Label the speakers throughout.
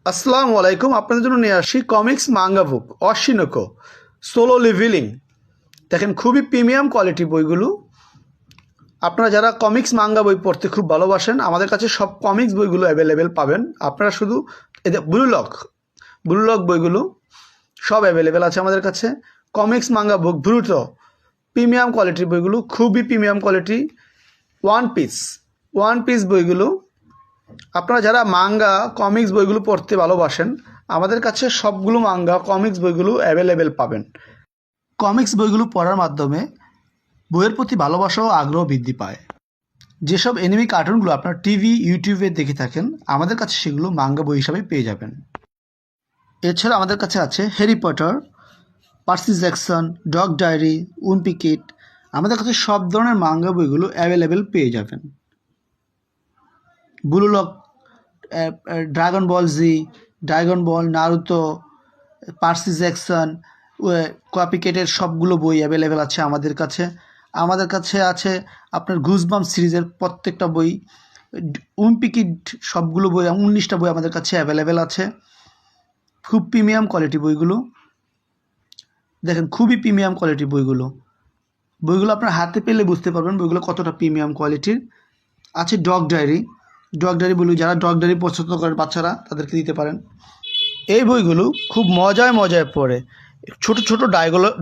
Speaker 1: আসসালামু আলাইকুম। আপনাদের জন্য নিয়ে আসি কমিক্স মাঙ্গা বুক অশিনোকো সোলো লিভিলিং। দেখেন, খুবই প্রিমিয়াম কোয়ালিটি বইগুলো। আপনারা যারা কমিক্স মাঙ্গা বই পড়তে খুব ভালোবাসেন, আমাদের কাছে সব কমিক্স বইগুলো অ্যাভেলেবেল পাবেন। আপনারা শুধু এদের ব্লু লক বইগুলো সব অ্যাভেলেবেল আছে আমাদের কাছে। কমিক্স মাঙ্গা বুক দ্রুত প্রিমিয়াম কোয়ালিটির বইগুলো, খুবই প্রিমিয়াম কোয়ালিটি। ওয়ান পিস বইগুলো, আপনারা যারা মাঙ্গা কমিক্স বইগুলো পড়তে ভালোবাসেন, আমাদের কাছে সবগুলো মাঙ্গা কমিক্স বইগুলো অ্যাভেলেবেল পাবেন। কমিক্স বইগুলো পড়ার মাধ্যমে বইয়ের প্রতি ভালোবাসা ও আগ্রহ বৃদ্ধি পায়। যেসব এনিমি কার্টুনগুলো আপনার টিভি ইউটিউবে দেখে থাকেন, আমাদের কাছে সেগুলো মাঙ্গা বই হিসাবে পেয়ে যাবেন। এছাড়া আমাদের কাছে আছে Harry Potter, Percy Jackson, dog diary, উনপিকিট। আমাদের কাছে সব ধরনের মাঙ্গা বইগুলো অ্যাভেলেবেল পেয়ে যাবেন। Blue Lock, Dragon Ball Z, Dragon Ball, Naruto, Percy Jackson, কপিকেটের সবগুলো বই অ্যাভেলেবেল আছে আমাদের কাছে। আমাদের কাছে আছে আপনার গুজবাম সিরিজের প্রত্যেকটা বই, উনপিকিট সবগুলো বই, 19টা বই আমাদের কাছে অ্যাভেলেবেল আছে। খুব প্রিমিয়াম কোয়ালিটি বইগুলো। দেখেন, খুবই প্রিমিয়াম কোয়ালিটি বইগুলো আপনার হাতে পেলে বুঝতে পারবেন বইগুলো কতটা প্রিমিয়াম কোয়ালিটির। আছে ডগ ডায়েরি বইগুলো, যারা ডগ ডায়েরি পছন্দ করেন বাচ্চারা, তাদেরকে দিতে পারেন। এই বইগুলো খুব মজায় পড়ে। ছোট ছোট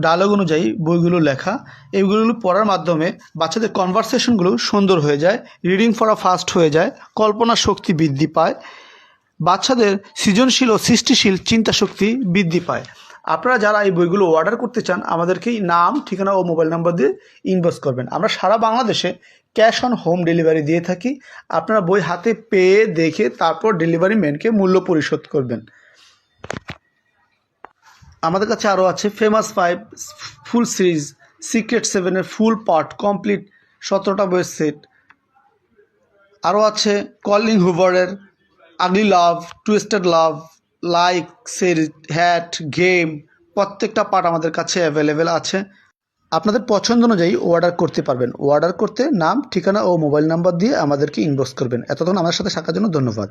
Speaker 1: ডায়লগ অনুযায়ী বইগুলো লেখা। এইগুলো পড়ার মাধ্যমে বাচ্চাদের কনভারসেশনগুলো সুন্দর হয়ে যায়, রিডিং পড়া ফাস্ট হয়ে যায়, কল্পনা শক্তি বৃদ্ধি পায়, বাচ্চাদের সৃজনশীল ও সৃষ্টিশীল চিন্তা শক্তি বৃদ্ধি পায়। আপনারা যারা এই বইগুলো অর্ডার করতে চান, আমাদেরকেই নাম, ঠিকানা ও মোবাইল নাম্বার দিয়ে ইনবক্স করবেন। আমরা সারা বাংলাদেশে ক্যাশ অন হোম ডেলিভারি দিয়ে থাকি। আপনারা বই হাতে পেয়ে দেখে তারপর ডেলিভারি ম্যানকে মূল্য পরিশোধ করবেন। আমাদের কাছে আরও আছে ফেমাস 5 ফুল সিরিজ, সিক্রেট 7-এর ফুল পার্ট কমপ্লিট 17টা বইয়ের সেট। আরও আছে কলিং হুভারের আগলি লাভ, টুইস্টেড লাভ, লাইক সিরিজ, হ্যাট, গেম, প্রত্যেকটা পার্ট আমাদের কাছে অ্যাভেলেবেল আছে। আপনাদের পছন্দ অনুযায়ী অর্ডার করতে পারবেন। অর্ডার করতে নাম, ঠিকানা ও মোবাইল নাম্বার দিয়ে আমাদেরকে ইনবক্স করবেন। এতক্ষণ আমার সাথে থাকার জন্য ধন্যবাদ।